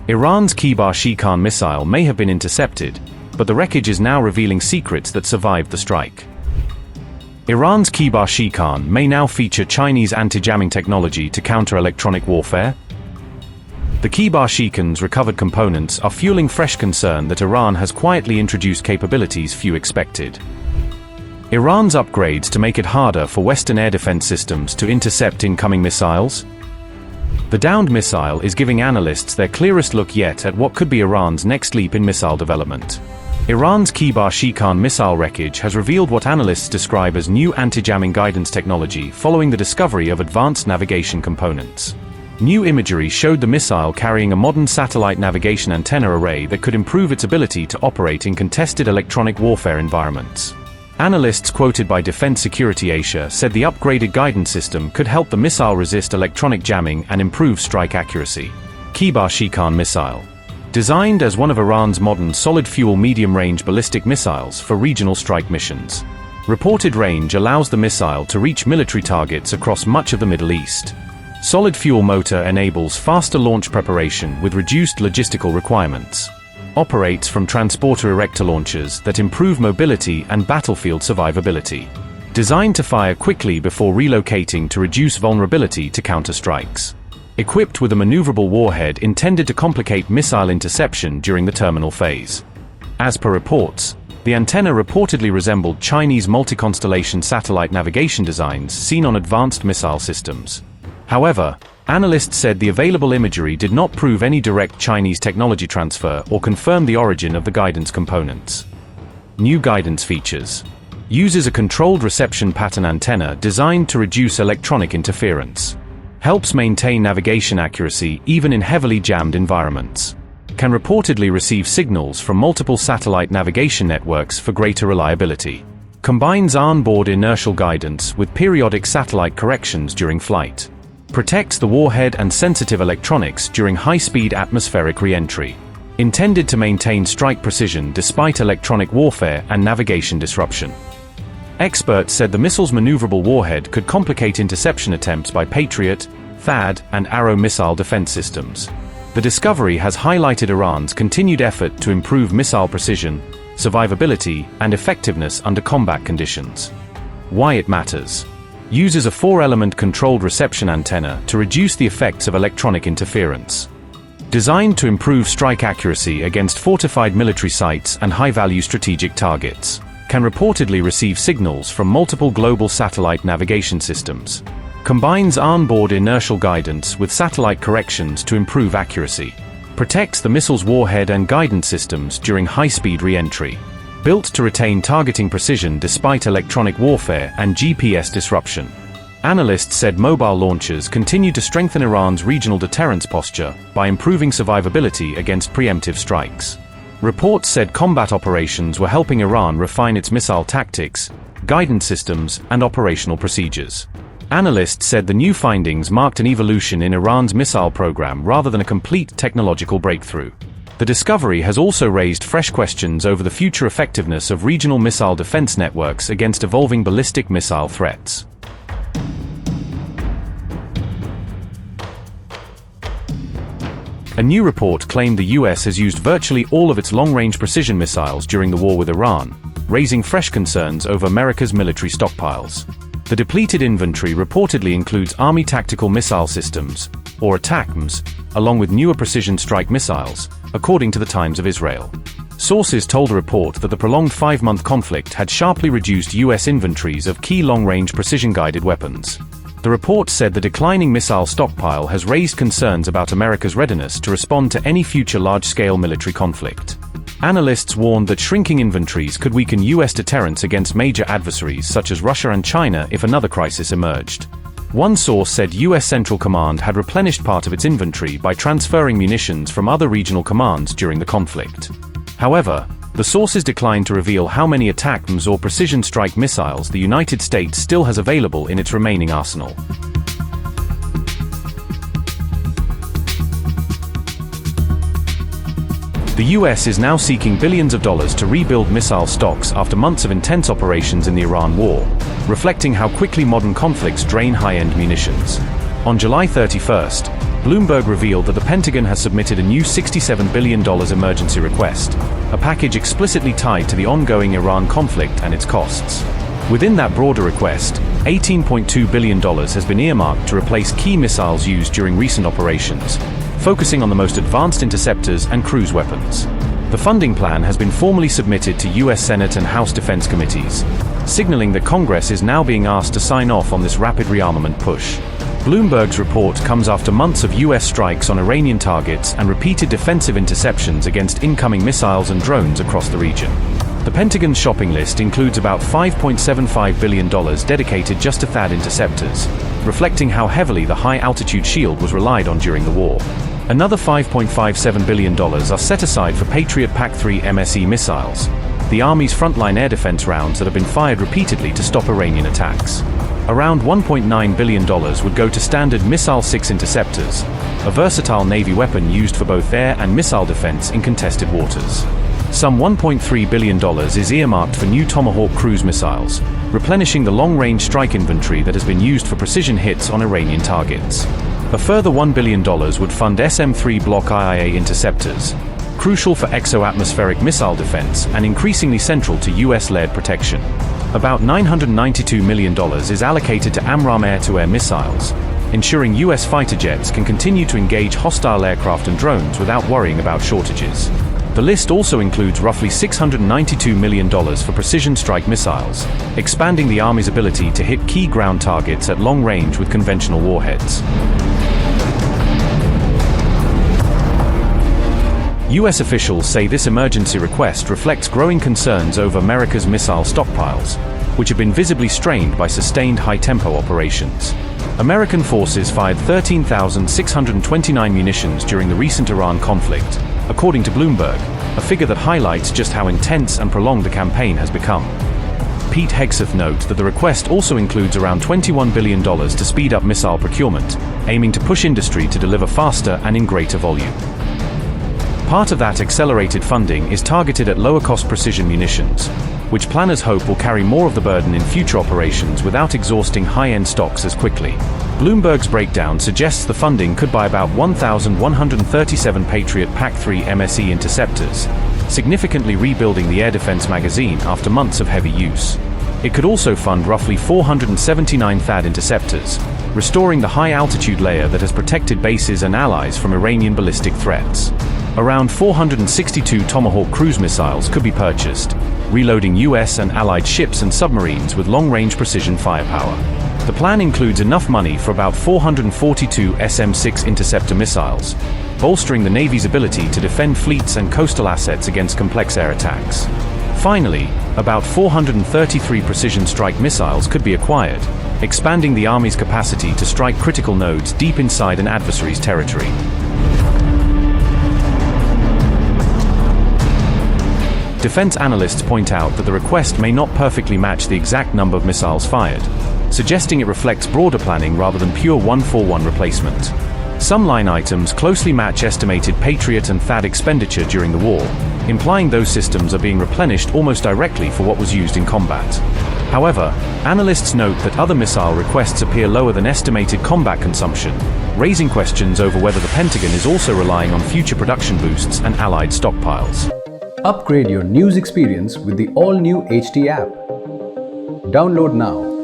Iran's Kheybar Shekan missile may have been intercepted, but the wreckage is now revealing secrets that survived the strike. Iran's Kheybar Shekan may now feature Chinese anti-jamming technology to counter electronic warfare. The Kheybar Shekan's recovered components are fueling fresh concern that Iran has quietly introduced capabilities few expected. Iran's upgrades to make it harder for Western air defense systems to intercept incoming missiles. The downed missile is giving analysts their clearest look yet at what could be Iran's next leap in missile development. Iran's Kheybar Shekan missile wreckage has revealed what analysts describe as new anti-jamming guidance technology following the discovery of advanced navigation components. New imagery showed the missile carrying a modern satellite navigation antenna array that could improve its ability to operate in contested electronic warfare environments. Analysts quoted by Defense Security Asia said the upgraded guidance system could help the missile resist electronic jamming and improve strike accuracy. Kheybar Shekan missile. Designed as one of Iran's modern solid-fuel medium-range ballistic missiles for regional strike missions. Reported range allows the missile to reach military targets across much of the Middle East. Solid-fuel motor enables faster launch preparation with reduced logistical requirements. Operates from transporter erector launchers that improve mobility and battlefield survivability. Designed to fire quickly before relocating to reduce vulnerability to counter-strikes. Equipped with a maneuverable warhead intended to complicate missile interception during the terminal phase. As per reports, the antenna reportedly resembled Chinese multi-constellation satellite navigation designs seen on advanced missile systems. However, analysts said the available imagery did not prove any direct Chinese technology transfer or confirm the origin of the guidance components. New guidance features. Uses a controlled reception pattern antenna designed to reduce electronic interference. Helps maintain navigation accuracy even in heavily jammed environments. Can reportedly receive signals from multiple satellite navigation networks for greater reliability. Combines onboard inertial guidance with periodic satellite corrections during flight. Protects the warhead and sensitive electronics during high-speed atmospheric re-entry. Intended to maintain strike precision despite electronic warfare and navigation disruption. Experts said the missile's maneuverable warhead could complicate interception attempts by Patriot, THAAD, and Arrow missile defense systems. The discovery has highlighted Iran's continued effort to improve missile precision, survivability, and effectiveness under combat conditions. Why it matters. Uses a 4-element controlled reception antenna to reduce the effects of electronic interference. Designed to improve strike accuracy against fortified military sites and high-value strategic targets. Can reportedly receive signals from multiple global satellite navigation systems. Combines onboard inertial guidance with satellite corrections to improve accuracy. Protects the missile's warhead and guidance systems during high-speed re-entry. Built to retain targeting precision despite electronic warfare and GPS disruption. Analysts said mobile launchers continue to strengthen Iran's regional deterrence posture by improving survivability against preemptive strikes. Reports said combat operations were helping Iran refine its missile tactics, guidance systems, and operational procedures. Analysts said the new findings marked an evolution in Iran's missile program rather than a complete technological breakthrough. The discovery has also raised fresh questions over the future effectiveness of regional missile defense networks against evolving ballistic missile threats. A new report claimed the US has used virtually all of its long-range precision missiles during the war with Iran, raising fresh concerns over America's military stockpiles. The depleted inventory reportedly includes Army Tactical Missile Systems, or THAADs, along with newer precision strike missiles, according to the Times of Israel. Sources told a report that the prolonged 5-month conflict had sharply reduced US inventories of key long-range precision-guided weapons. The report said the declining missile stockpile has raised concerns about America's readiness to respond to any future large-scale military conflict. Analysts warned that shrinking inventories could weaken US deterrence against major adversaries such as Russia and China if another crisis emerged. One source said US Central Command had replenished part of its inventory by transferring munitions from other regional commands during the conflict. However, the sources declined to reveal how many THAADs or precision strike missiles the United States still has available in its remaining arsenal. The US is now seeking billions of dollars to rebuild missile stocks after months of intense operations in the Iran war, reflecting how quickly modern conflicts drain high-end munitions. On July 31st, Bloomberg revealed that the Pentagon has submitted a new $67 billion emergency request, a package explicitly tied to the ongoing Iran conflict and its costs. Within that broader request, $18.2 billion has been earmarked to replace key missiles used during recent operations, focusing on the most advanced interceptors and cruise weapons. The funding plan has been formally submitted to U.S. Senate and House Defense Committees, signaling that Congress is now being asked to sign off on this rapid rearmament push. Bloomberg's report comes after months of U.S. strikes on Iranian targets and repeated defensive interceptions against incoming missiles and drones across the region. The Pentagon's shopping list includes about $5.75 billion dedicated just to THAAD interceptors, reflecting how heavily the high-altitude shield was relied on during the war. Another $5.57 billion are set aside for Patriot PAC-3 MSE missiles, the Army's frontline air defense rounds that have been fired repeatedly to stop Iranian attacks. Around $1.9 billion would go to Standard Missile-6 interceptors, a versatile Navy weapon used for both air and missile defense in contested waters. Some $1.3 billion is earmarked for new Tomahawk cruise missiles, replenishing the long-range strike inventory that has been used for precision hits on Iranian targets. A further $1 billion would fund SM-3 Block IIA interceptors, crucial for exo-atmospheric missile defense and increasingly central to US-led protection. About $992 million is allocated to AMRAAM air-to-air missiles, ensuring US fighter jets can continue to engage hostile aircraft and drones without worrying about shortages. The list also includes roughly $692 million for precision strike missiles, expanding the Army's ability to hit key ground targets at long range with conventional warheads. US officials say this emergency request reflects growing concerns over America's missile stockpiles, which have been visibly strained by sustained high-tempo operations. American forces fired 13,629 munitions during the recent Iran conflict, according to Bloomberg, a figure that highlights just how intense and prolonged the campaign has become. Pete Hegseth notes that the request also includes around $21 billion to speed up missile procurement, aiming to push industry to deliver faster and in greater volume. Part of that accelerated funding is targeted at lower-cost precision munitions, which planners hope will carry more of the burden in future operations without exhausting high-end stocks as quickly. Bloomberg's breakdown suggests the funding could buy about 1,137 Patriot PAC-3 MSE interceptors, significantly rebuilding the air defense magazine after months of heavy use. It could also fund roughly 479 THAAD interceptors, restoring the high-altitude layer that has protected bases and allies from Iranian ballistic threats. Around 462 Tomahawk cruise missiles could be purchased, reloading US and allied ships and submarines with long-range precision firepower. The plan includes enough money for about 442 SM-6 interceptor missiles, bolstering the Navy's ability to defend fleets and coastal assets against complex air attacks. Finally, about 433 precision strike missiles could be acquired, expanding the Army's capacity to strike critical nodes deep inside an adversary's territory. Defense analysts point out that the request may not perfectly match the exact number of missiles fired, suggesting it reflects broader planning rather than pure one-for-one replacement. Some line items closely match estimated Patriot and THAAD expenditure during the war, implying those systems are being replenished almost directly for what was used in combat. However, analysts note that other missile requests appear lower than estimated combat consumption, raising questions over whether the Pentagon is also relying on future production boosts and allied stockpiles. Upgrade your news experience with the all-new HT app. Download now.